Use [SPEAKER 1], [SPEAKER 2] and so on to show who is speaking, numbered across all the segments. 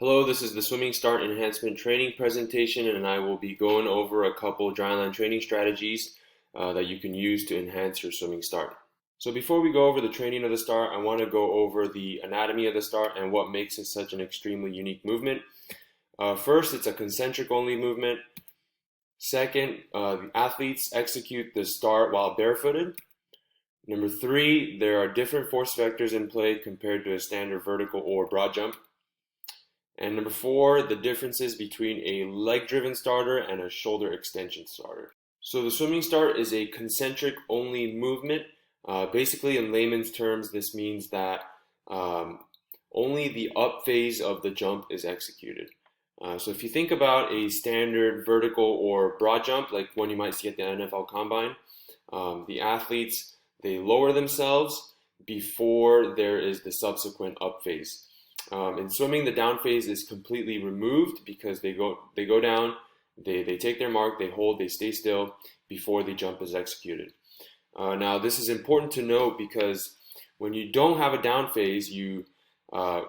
[SPEAKER 1] Hello, this is the Swimming Start Enhancement Training presentation, and I will be going over a couple Dryland training strategies that you can use to enhance your swimming start. So before we go over the training of the start, I want to go over the anatomy of the start and what makes it such an extremely unique movement. First, it's a concentric only movement. Second, the athletes execute the start while barefooted. Number three, there are different force vectors in play compared to a standard vertical or broad jump. And number four, the differences between a leg-driven starter and a shoulder extension starter. So the swimming start is a concentric only movement. Basically, in layman's terms, this means that only the up phase of the jump is executed. So if you think about a standard vertical or broad jump, like one you might see at the NFL Combine, the athletes, they lower themselves before there is the subsequent up phase. In swimming, the down phase is completely removed because they go down, they take their mark, they hold, they stay still before the jump is executed. Now, this is important to note because when you don't have a down phase, you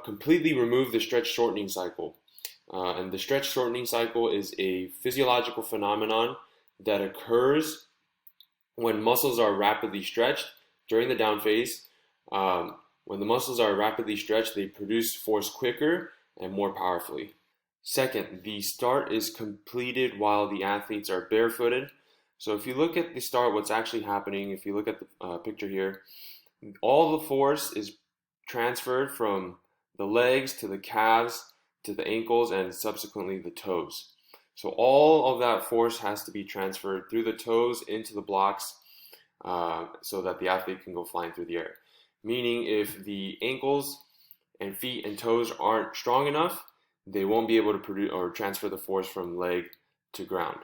[SPEAKER 1] completely remove the stretch shortening cycle. And the stretch shortening cycle is a physiological phenomenon that occurs when muscles are rapidly stretched during the down phase. When the muscles are rapidly stretched, they produce force quicker and more powerfully. Second, the start is completed while the athletes are barefooted. So if you look at the start, what's actually happening, if you look at the picture here, all the force is transferred from the legs to the calves to the ankles and subsequently the toes. So all of that force has to be transferred through the toes into the blocks so that the athlete can go flying through the air. Meaning if the ankles and feet and toes aren't strong enough, they won't be able to produce or transfer the force from leg to ground.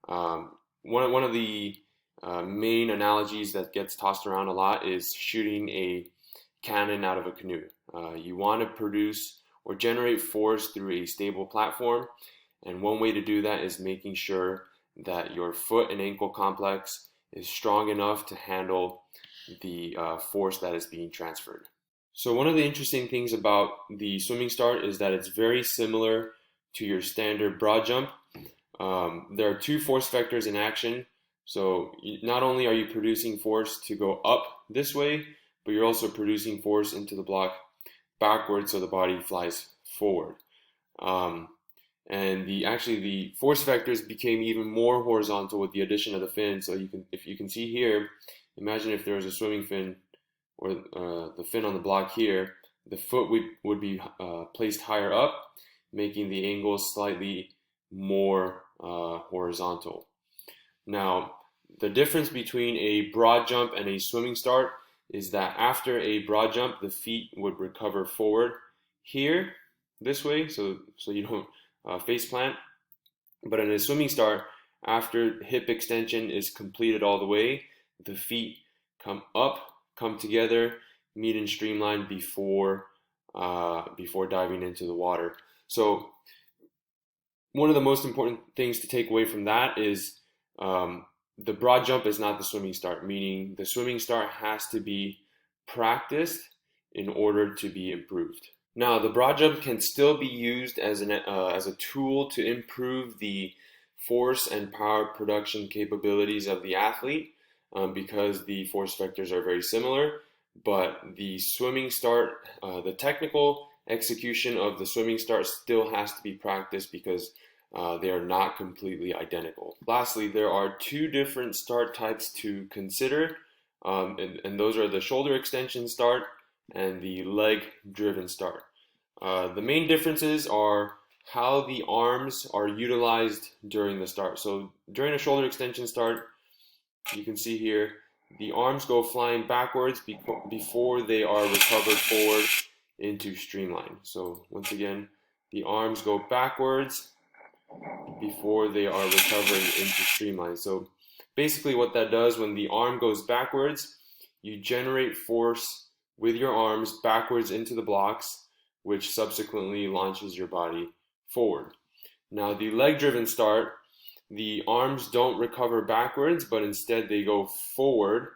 [SPEAKER 1] One of the main analogies that gets tossed around a lot is shooting a cannon out of a canoe. You want to produce or generate force through a stable platform, and one way to do that is making sure that your foot and ankle complex is strong enough to handle the force that is being transferred. So one of the interesting things about the swimming start is that it's very similar to your standard broad jump. There are two force vectors in action. So not only are you producing force to go up this way, but you're also producing force into the block backwards so the body flies forward. And the force vectors became even more horizontal with the addition of the fin. So if you can see here, imagine if there was a swimming fin or the fin on the block here, the foot would be placed higher up, making the angle slightly more horizontal. Now, the difference between a broad jump and a swimming start is that after a broad jump, the feet would recover forward here, this way, so you don't face plant. But in a swimming start, after hip extension is completed all the way, the feet come up, come together, meet and streamline before diving into the water. So one of the most important things to take away from that is the broad jump is not the swimming start, meaning the swimming start has to be practiced in order to be improved. Now, the broad jump can still be used as a tool to improve the force and power production capabilities of the athlete because the force vectors are very similar. But the swimming start, the technical execution of the swimming start still has to be practiced because they are not completely identical. Lastly, there are two different start types to consider, and those are the shoulder extension start and the leg-driven start. The main differences are how the arms are utilized during the start. So during a shoulder extension start, you can see here, the arms go flying backwards before they are recovered forward into streamline. So once again, the arms go backwards before they are recovering into streamline. So basically what that does, when the arm goes backwards, you generate force with your arms backwards into the blocks, which subsequently launches your body forward. Now the leg-driven start, the arms don't recover backwards, but instead they go forward,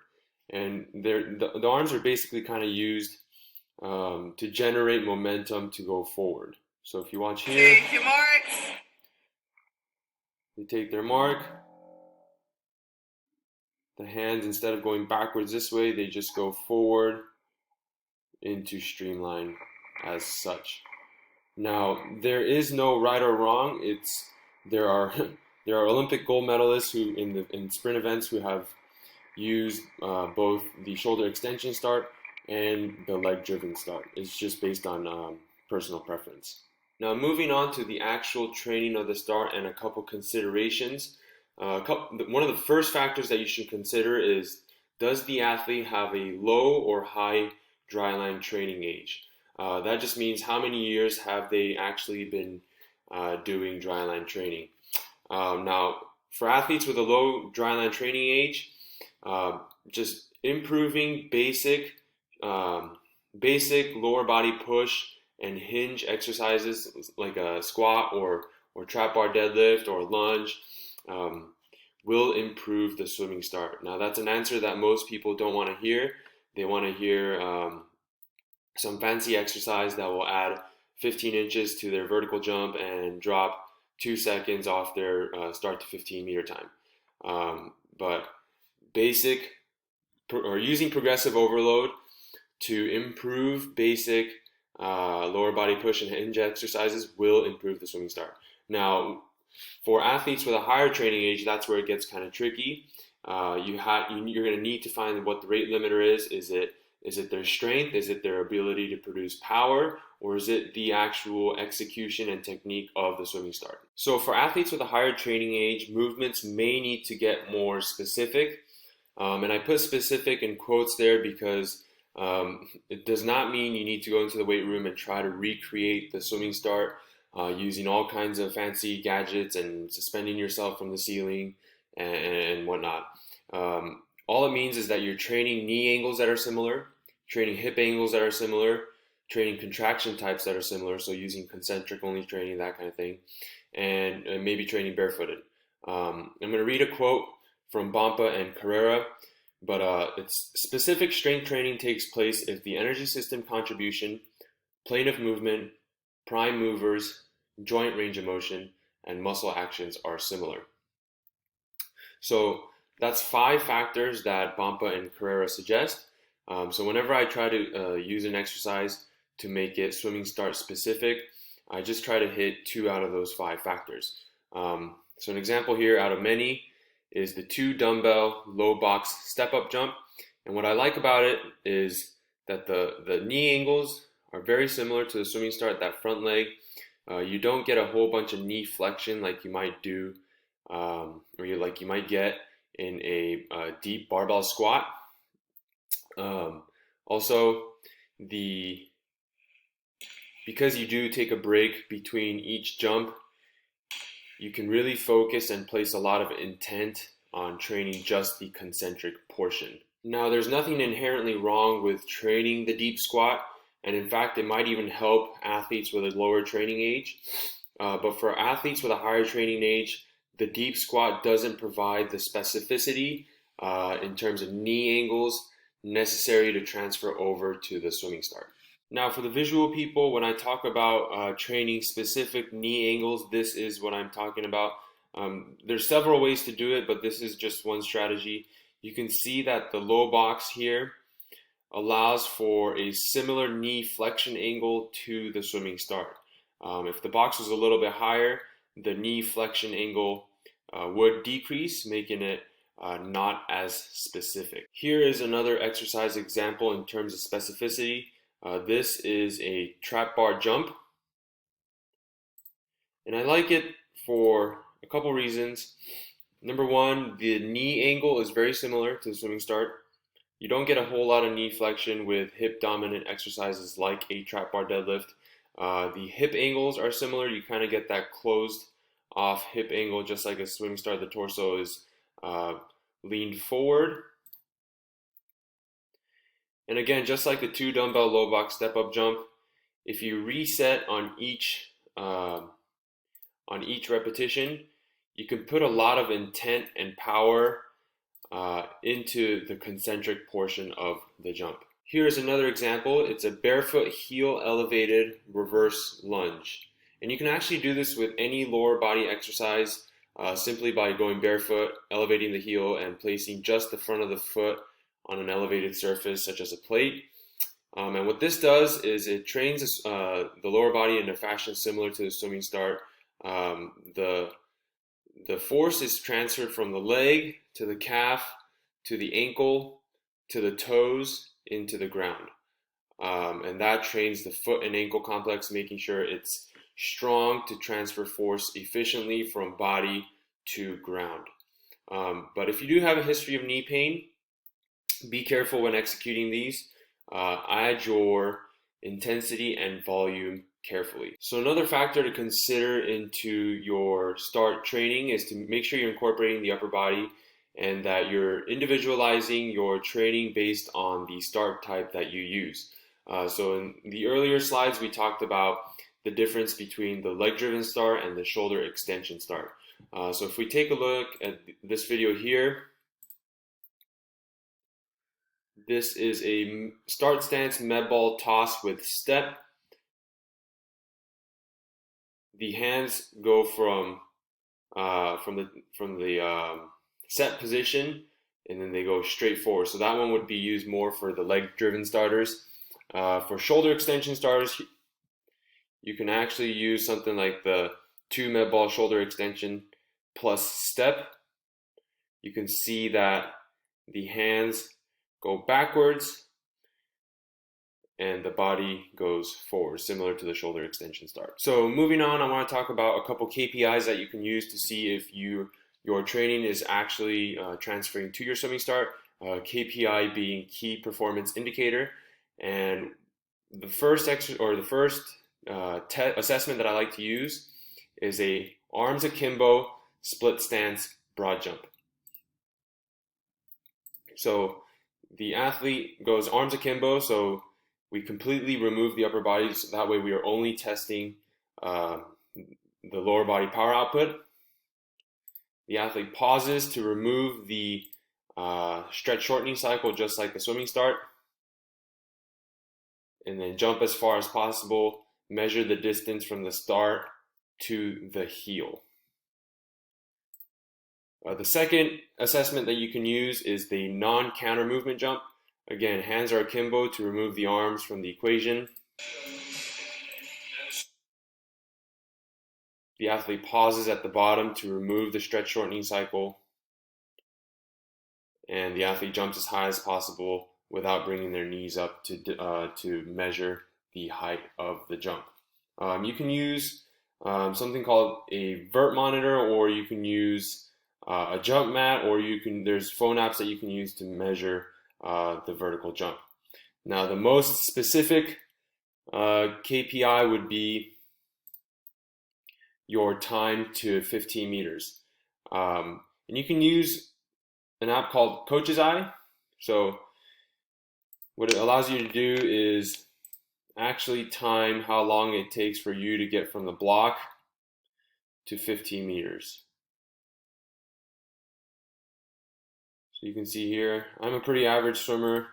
[SPEAKER 1] and the arms are basically kind of used to generate momentum to go forward. So if you watch here,
[SPEAKER 2] take your marks.
[SPEAKER 1] they take their mark. The hands, instead of going backwards this way, they just go forward into streamline as such. Now, there is no right or wrong. There are there are Olympic gold medalists who in sprint events who have used both the shoulder extension start and the leg driven start. It's just based on personal preference. Now, moving on to the actual training of the start and a couple considerations. One of the first factors that you should consider is, does the athlete have a low or high dryland training age? That just means how many years have they actually been doing dryland training. Now, for athletes with a low dryland training age, just improving basic lower body push and hinge exercises like a squat or trap bar deadlift or lunge will improve the swimming start. Now, that's an answer that most people don't want to hear. They want to hear some fancy exercise that will add 15 inches to their vertical jump and drop 2 seconds off their start to 15 meter time. But basic or using progressive overload to improve basic lower body push and hinge exercises will improve the swimming start. Now, for athletes with a higher training age, that's where it gets kind of tricky. You're going to need to find what the rate limiter is. Is it their strength? Is it their ability to produce power? Or is it the actual execution and technique of the swimming start? So for athletes with a higher training age, movements may need to get more specific. And I put specific in quotes there because it does not mean you need to go into the weight room and try to recreate the swimming start using all kinds of fancy gadgets and suspending yourself from the ceiling and whatnot. All it means is that you're training knee angles that are similar, training hip angles that are similar, training contraction types that are similar, so using concentric only training, that kind of thing, and maybe training barefooted. I'm going to read a quote from Bompa and Carrera, but it's specific strength training takes place if the energy system contribution, plane of movement, prime movers, joint range of motion, and muscle actions are similar. So that's 5 factors that Bompa and Carrera suggest. So whenever I try to use an exercise to make it swimming start specific, I just try to hit 2 out of those 5 factors. So an example here out of many is the 2 dumbbell low box step up jump. And what I like about it is that the knee angles are very similar to the swimming start, that front leg. You don't get a whole bunch of knee flexion like you might do, or you might get in a deep barbell squat. Also, because you do take a break between each jump, you can really focus and place a lot of intent on training just the concentric portion. Now, there's nothing inherently wrong with training the deep squat, and in fact, it might even help athletes with a lower training age. But for athletes with a higher training age, the deep squat doesn't provide the specificity in terms of knee angles necessary to transfer over to the swimming start. Now, for the visual people, when I talk about training specific knee angles, this is what I'm talking about. There's several ways to do it, but this is just one strategy. You can see that the low box here allows for a similar knee flexion angle to the swimming start. If the box was a little bit higher, the knee flexion angle would decrease, making it not as specific. Here is another exercise example in terms of specificity. This is a trap bar jump, and I like it for a couple reasons. Number one, the knee angle is very similar to the swimming start. You don't get a whole lot of knee flexion with hip dominant exercises like a trap bar deadlift. The hip angles are similar. You kind of get that closed off hip angle, just like a swimming start. The torso is leaned forward. And again, just like the 2 dumbbell low box step up jump, if you reset on each repetition, you can put a lot of intent and power into the concentric portion of the jump. Here's another example. It's a barefoot heel elevated reverse lunge. And you can actually do this with any lower body exercise simply by going barefoot, elevating the heel, and placing just the front of the foot on an elevated surface such as a plate. And what this does is it trains the lower body in a fashion similar to the swimming start. The force is transferred from the leg to the calf to the ankle to the toes into the ground. And that trains the foot and ankle complex, making sure it's strong to transfer force efficiently from body to ground. But if you do have a history of knee pain, be careful when executing these. Add your intensity and volume carefully. So another factor to consider into your start training is to make sure you're incorporating the upper body and that you're individualizing your training based on the start type that you use. So in the earlier slides, we talked about the difference between the leg-driven start and the shoulder extension start. So if we take a look at this video here, this is a start stance med ball toss with step. The hands go from the set position, and then they go straight forward. So that one would be used more for the leg-driven starters. For shoulder extension starters, you can actually use something like the 2 med ball shoulder extension plus step. You can see that the hands go backwards and the body goes forward, similar to the shoulder extension start. So moving on, I want to talk about a couple KPIs that you can use to see if your training is actually transferring to your swimming start. KPI being key performance indicator, and the first assessment that I like to use is a arms akimbo split stance broad jump. So the athlete goes arms akimbo, so we completely remove the upper body, so that way we are only testing the lower body power output. The athlete pauses to remove the stretch shortening cycle, just like the swimming start, and then jump as far as possible, measure the distance from the start to the heel. The second assessment that you can use is the non-counter movement jump. Again, hands are akimbo to remove the arms from the equation. The athlete pauses at the bottom to remove the stretch shortening cycle, and the athlete jumps as high as possible without bringing their knees up to measure the height of the jump. You can use something called a vert monitor, or you can use a jump mat, or there's phone apps that you can use to measure the vertical jump. Now, the most specific KPI would be your time to 15 meters. And you can use an app called Coach's Eye. So what it allows you to do is actually time how long it takes for you to get from the block to 15 meters. So you can see here, I'm a pretty average swimmer.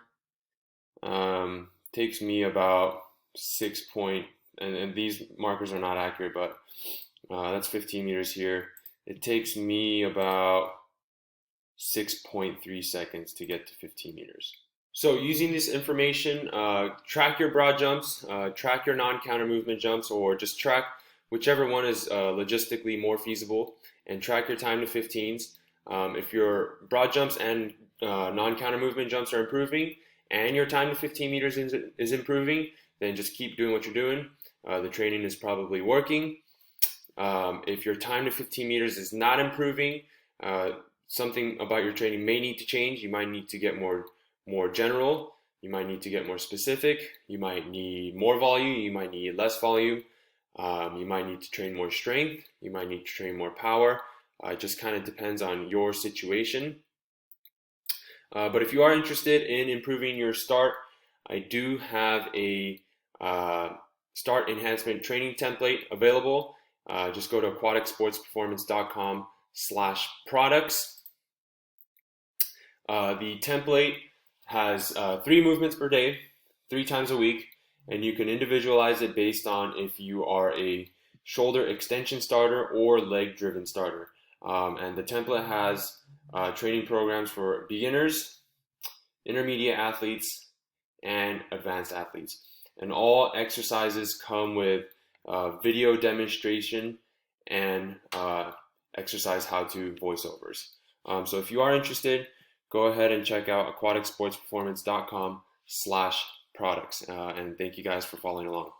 [SPEAKER 1] Takes me about and these markers are not accurate, but that's 15 meters here. It takes me about 6.3 seconds to get to 15 meters. So using this information, track your broad jumps, track your non-counter movement jumps, or just track whichever one is logistically more feasible, and track your time to 15s. If your broad jumps and non-counter movement jumps are improving, and your time to 15 meters is improving, then just keep doing what you're doing. The training is probably working. If your time to 15 meters is not improving, something about your training may need to change. You might need to get more general. You might need to get more specific. You might need more volume. You might need less volume. You might need to train more strength. You might need to train more power. It just kind of depends on your situation. But if you are interested in improving your start, I do have a start enhancement training template available. Just go to aquaticsportsperformance.com/products. The template has 3 movements per day, 3 times a week, and you can individualize it based on if you are a shoulder extension starter or leg driven starter. And the template has training programs for beginners, intermediate athletes, and advanced athletes. And all exercises come with video demonstration and exercise how-to voiceovers. So if you are interested, go ahead and check out aquaticsportsperformance.com/products. And thank you guys for following along.